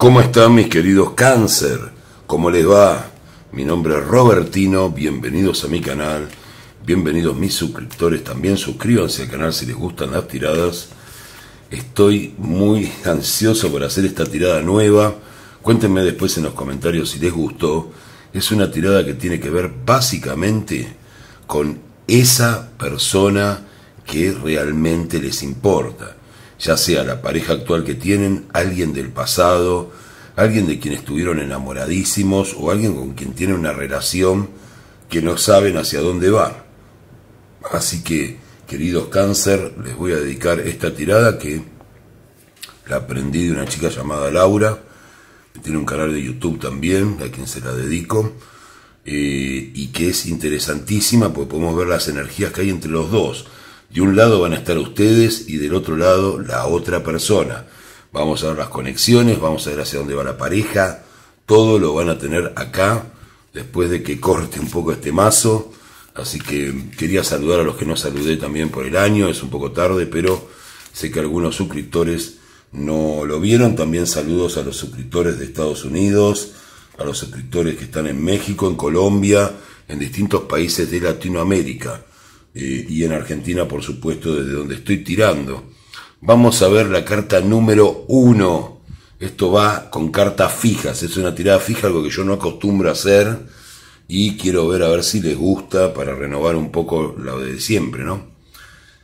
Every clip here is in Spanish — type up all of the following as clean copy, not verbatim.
¿Cómo están mis queridos cáncer? ¿Cómo les va? Mi nombre es Robertino, bienvenidos a mi canal, bienvenidos mis suscriptores, también suscríbanse al canal si les gustan las tiradas. Estoy muy ansioso por hacer esta tirada nueva, cuéntenme después en los comentarios si les gustó. Es una tirada que tiene que ver básicamente con esa persona que realmente les importa. Ya sea la pareja actual que tienen, alguien del pasado, alguien de quien estuvieron enamoradísimos o alguien con quien tienen una relación que no saben hacia dónde va. Así que, queridos cáncer, les voy a dedicar esta tirada que la aprendí de una chica llamada Laura, que tiene un canal de YouTube también, a quien se la dedico, y que es interesantísima porque podemos ver las energías que hay entre los dos. De un lado van a estar ustedes y del otro lado la otra persona. Vamos a ver las conexiones, vamos a ver hacia dónde va la pareja. Todo lo van a tener acá después de que corte un poco este mazo. Así que quería saludar a los que no saludé también por el año. Es un poco tarde, pero sé que algunos suscriptores no lo vieron. También saludos a los suscriptores de Estados Unidos, a los suscriptores que están en México, en Colombia, en distintos países de Latinoamérica. Y en Argentina, por supuesto, desde donde estoy tirando. Vamos a ver la carta número 1. Esto va con cartas fijas, es una tirada fija, algo que yo no acostumbro a hacer, y quiero ver a ver si les gusta para renovar un poco lo de siempre, ¿no?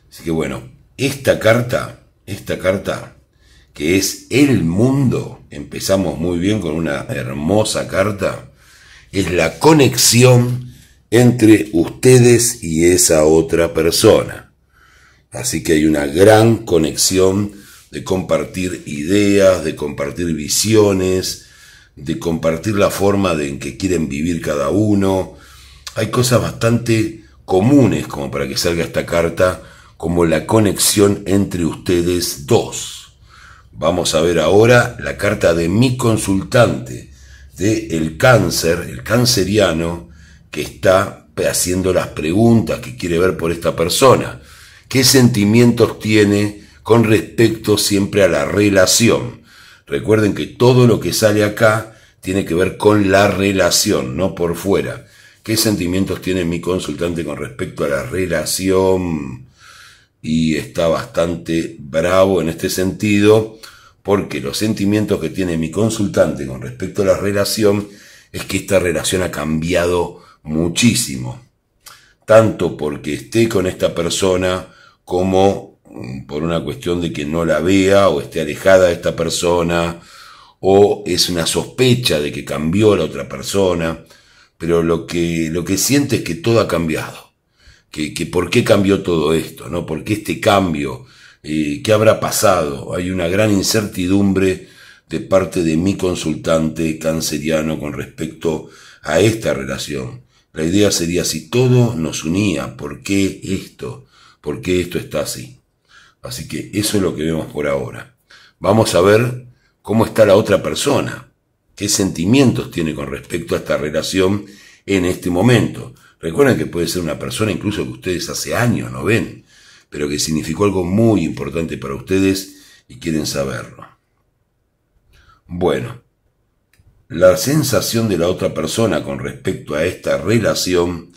Así que bueno, esta carta, que es el mundo, empezamos muy bien con una hermosa carta, es la conexión entre ustedes y esa otra persona. Así que hay una gran conexión de compartir ideas, de compartir visiones, de compartir la forma en que quieren vivir cada uno. Hay cosas bastante comunes como para que salga esta carta, como la conexión entre ustedes dos. Vamos a ver ahora la carta de mi consultante, de el cáncer, el canceriano, que está haciendo las preguntas que quiere ver por esta persona. ¿Qué sentimientos tiene con respecto siempre a la relación? Recuerden que todo lo que sale acá tiene que ver con la relación, no por fuera. ¿Qué sentimientos tiene mi consultante con respecto a la relación? Y está bastante bravo en este sentido, porque los sentimientos que tiene mi consultante con respecto a la relación es que esta relación ha cambiado muchísimo, tanto porque esté con esta persona como por una cuestión de que no la vea o esté alejada de esta persona, o es una sospecha de que cambió la otra persona, pero lo que siente es que todo ha cambiado, que por qué cambió todo esto, ¿no? ¿Por qué este cambio? ¿Qué habrá pasado? Hay una gran incertidumbre de parte de mi consultante canceriano con respecto a esta relación. La idea sería, si todo nos unía, ¿por qué esto? ¿Por qué esto está así? Así que eso es lo que vemos por ahora. Vamos a ver cómo está la otra persona, qué sentimientos tiene con respecto a esta relación en este momento. Recuerden que puede ser una persona incluso que ustedes hace años no ven, pero que significó algo muy importante para ustedes y quieren saberlo. Bueno, la sensación de la otra persona con respecto a esta relación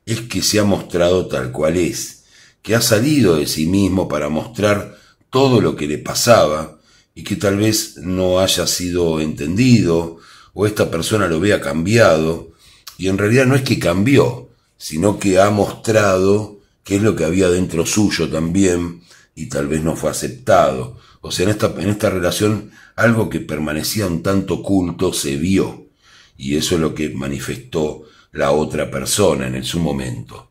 es que se ha mostrado tal cual es, que ha salido de sí mismo para mostrar todo lo que le pasaba y que tal vez no haya sido entendido o esta persona lo vea cambiado, y en realidad no es que cambió, sino que ha mostrado qué es lo que había dentro suyo también y tal vez no fue aceptado. O sea, en esta relación algo que permanecía un tanto oculto se vio, y eso es lo que manifestó la otra persona en su momento.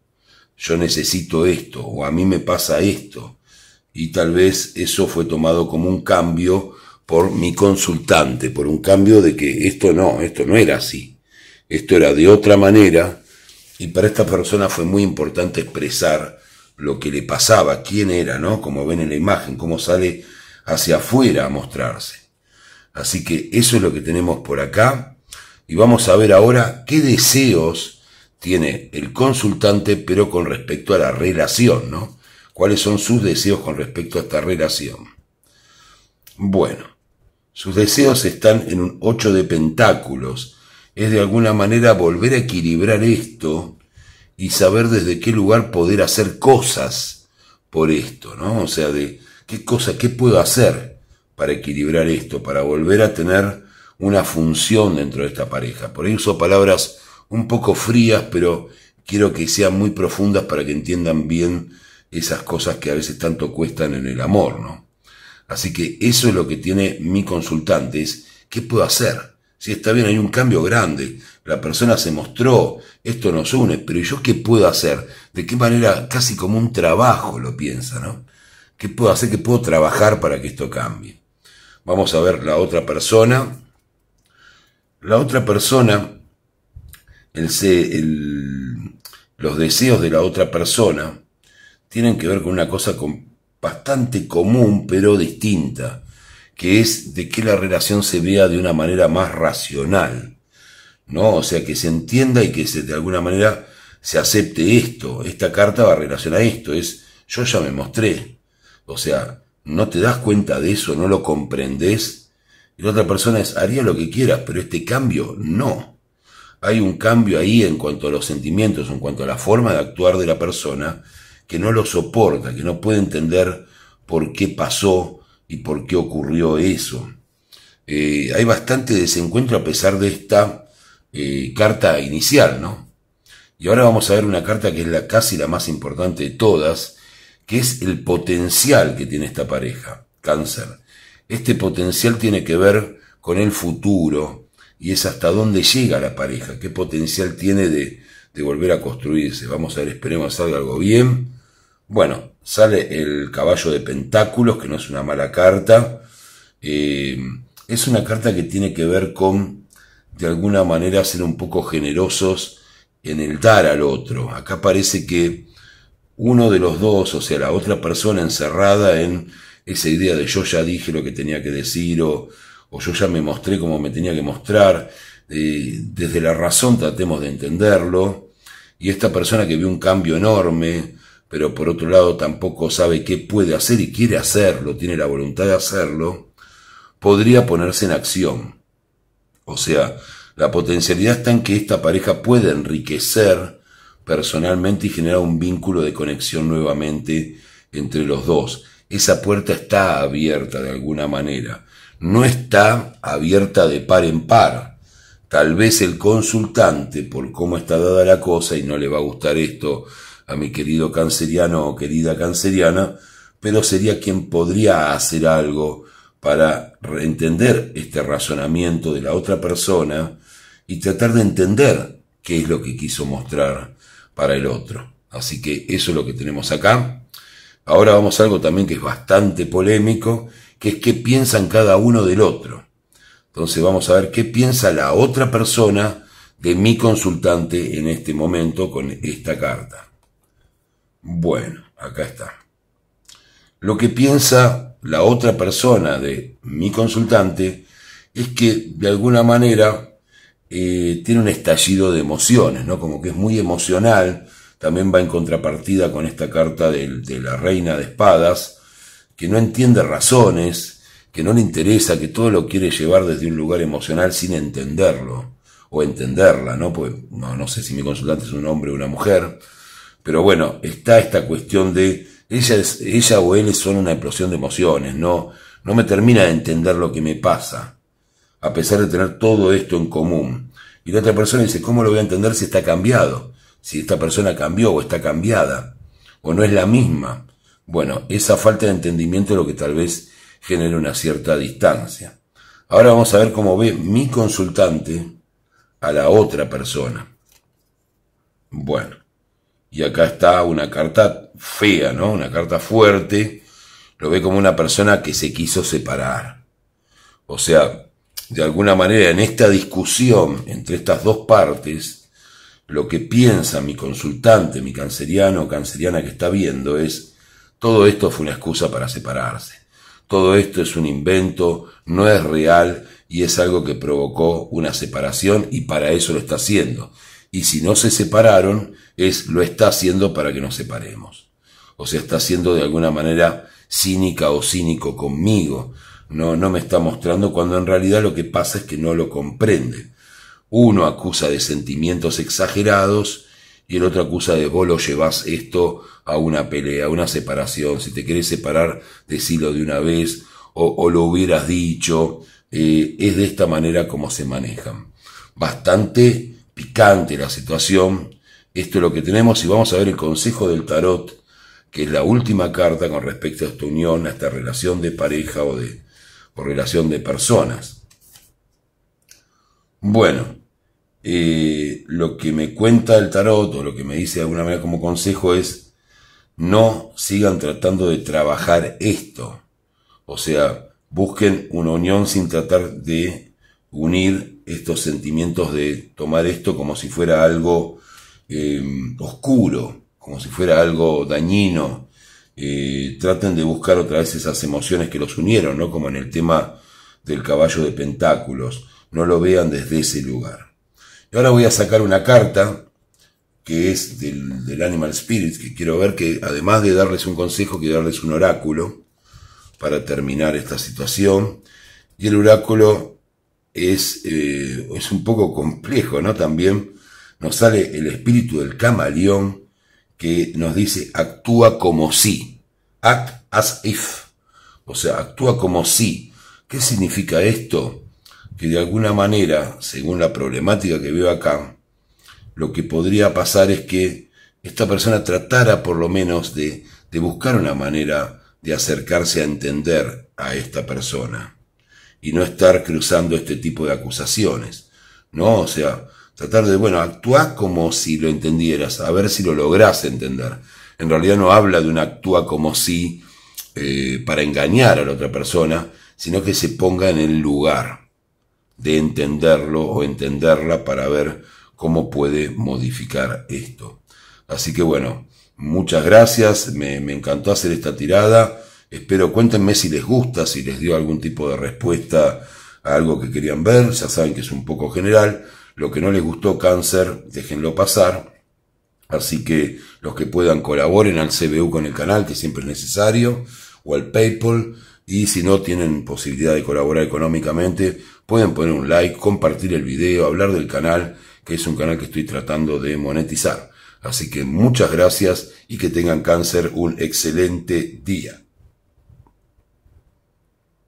Yo necesito esto, o a mí me pasa esto, y tal vez eso fue tomado como un cambio por mi consultante, por un cambio de que esto no era así, esto era de otra manera, y para esta persona fue muy importante expresar lo que le pasaba, quién era, ¿no? Como ven en la imagen, cómo sale hacia afuera a mostrarse. Así que eso es lo que tenemos por acá, y vamos a ver ahora qué deseos tiene el consultante, pero con respecto a la relación, ¿no? ¿Cuáles son sus deseos con respecto a esta relación? Bueno, Sus deseos están en un 8 de pentáculos. Es de alguna manera volver a equilibrar esto y saber desde qué lugar poder hacer cosas por esto, ¿no? O sea, de qué puedo hacer para equilibrar esto, para volver a tener una función dentro de esta pareja. Por ahí uso palabras un poco frías, pero quiero que sean muy profundas para que entiendan bien esas cosas que a veces tanto cuestan en el amor, ¿no? Así que eso es lo que tiene mi consultante, es ¿qué puedo hacer? Si está bien, hay un cambio grande, la persona se mostró, esto nos une, pero ¿yo qué puedo hacer? ¿De qué manera? Casi como un trabajo lo piensa, ¿no? ¿Qué puedo hacer? ¿Qué puedo trabajar para que esto cambie? Vamos a ver la otra persona. La otra persona, los deseos de la otra persona tienen que ver con una cosa bastante común, pero distinta, que es de que la relación se vea de una manera más racional, ¿no? O sea, que se entienda y que de alguna manera se acepte esto. Esta carta va a relacionar esto, yo ya me mostré. O sea, no te das cuenta de eso, no lo comprendés. Y la otra persona haría lo que quieras, pero este cambio no. Hay un cambio ahí en cuanto a los sentimientos, en cuanto a la forma de actuar de la persona, que no lo soporta, que no puede entender por qué pasó y por qué ocurrió eso. Hay bastante desencuentro a pesar de esta carta inicial, ¿no? Y ahora vamos a ver una carta que es casi la más importante de todas, que es el potencial que tiene esta pareja, Cáncer. Este potencial tiene que ver con el futuro y es hasta dónde llega la pareja, qué potencial tiene de volver a construirse. Vamos a ver, esperemos que salga algo bien. Bueno, sale el caballo de pentáculos, que no es una mala carta. Es una carta que tiene que ver con, de alguna manera, ser un poco generosos en el dar al otro. Acá parece que uno de los dos, o sea, la otra persona encerrada en esa idea de yo ya dije lo que tenía que decir, o yo ya me mostré como me tenía que mostrar, desde la razón tratemos de entenderlo, y esta persona que vio un cambio enorme, pero por otro lado tampoco sabe qué puede hacer y quiere hacerlo, tiene la voluntad de hacerlo, podría ponerse en acción. O sea, la potencialidad está en que esta pareja puede enriquecer personalmente y generar un vínculo de conexión nuevamente entre los dos. Esa puerta está abierta de alguna manera, no está abierta de par en par. Tal vez el consultante, por cómo está dada la cosa, y no le va a gustar esto a mi querido canceriano o querida canceriana, pero sería quien podría hacer algo para entender este razonamiento de la otra persona y tratar de entender qué es lo que quiso mostrar para el otro. Así que eso es lo que tenemos acá. Ahora vamos a algo también que es bastante polémico, que es qué piensan cada uno del otro. Entonces vamos a ver qué piensa la otra persona de mi consultante en este momento con esta carta. Bueno, acá está. Lo que piensa la otra persona de mi consultante es que de alguna manera tiene un estallido de emociones, ¿no? Como que es muy emocional. También va en contrapartida con esta carta de la reina de espadas, que no entiende razones, que no le interesa, que todo lo quiere llevar desde un lugar emocional sin entenderlo, o entenderla, ¿no? Pues no sé si mi consultante es un hombre o una mujer, pero bueno, está esta cuestión de ella o él son una explosión de emociones, no me termina de entender lo que me pasa, a pesar de tener todo esto en común. Y la otra persona dice, ¿cómo lo voy a entender si está cambiado? Si esta persona cambió o está cambiada, o no es la misma. Bueno, esa falta de entendimiento es lo que tal vez genere una cierta distancia. Ahora vamos a ver cómo ve mi consultante a la otra persona. Bueno, y acá está una carta fea, ¿no? Una carta fuerte. Lo ve como una persona que se quiso separar. O sea, de alguna manera en esta discusión entre estas dos partes, lo que piensa mi consultante, mi canceriano o canceriana que está viendo es, todo esto fue una excusa para separarse. Todo esto es un invento, no es real y es algo que provocó una separación y para eso lo está haciendo. Y si no se separaron, lo está haciendo para que nos separemos. O sea, está siendo de alguna manera cínica o cínico conmigo. no me está mostrando, cuando en realidad lo que pasa es que no lo comprende. Uno acusa de sentimientos exagerados y el otro acusa de vos lo llevas esto a una pelea, a una separación. Si te querés separar, decilo de una vez o lo hubieras dicho. Es de esta manera como se manejan. Bastante picante la situación. Esto es lo que tenemos y vamos a ver el consejo del tarot, que es la última carta con respecto a esta unión, a esta relación de pareja o relación de personas. Bueno, lo que me cuenta el tarot, o lo que me dice de alguna manera como consejo, es: no sigan tratando de trabajar esto. O sea, busquen una unión sin tratar de unir estos sentimientos, de tomar esto como si fuera algo oscuro, como si fuera algo dañino. Traten de buscar otra vez esas emociones que los unieron, ¿no? Como en el tema del caballo de pentáculos. No lo vean desde ese lugar. Y ahora voy a sacar una carta que es del Animal Spirits, que quiero ver, que además de darles un consejo, quiero darles un oráculo para terminar esta situación. Y el oráculo es un poco complejo, ¿no? También nos sale el espíritu del camaleón, que nos dice: actúa como si. Act as if. O sea, actúa como si. ¿Qué significa esto? Que de alguna manera, según la problemática que veo acá, lo que podría pasar es que esta persona tratara por lo menos de buscar una manera de acercarse a entender a esta persona y no estar cruzando este tipo de acusaciones, ¿no? O sea, tratar de, bueno, actuar como si lo entendieras, a ver si lo lográs entender. En realidad no habla de un actúa como si para engañar a la otra persona, sino que se ponga en el lugar de entenderlo o entenderla para ver cómo puede modificar esto. Así que bueno, muchas gracias, me encantó hacer esta tirada. Espero, cuéntenme si les gusta, si les dio algún tipo de respuesta a algo que querían ver. Ya saben que es un poco general. Lo que no les gustó, Cáncer, déjenlo pasar. Así que los que puedan, colaboren al CBU con el canal, que siempre es necesario, o al PayPal. Y si no tienen posibilidad de colaborar económicamente, pueden poner un like, compartir el video, hablar del canal, que es un canal que estoy tratando de monetizar. Así que muchas gracias y que tengan, Cáncer, un excelente día.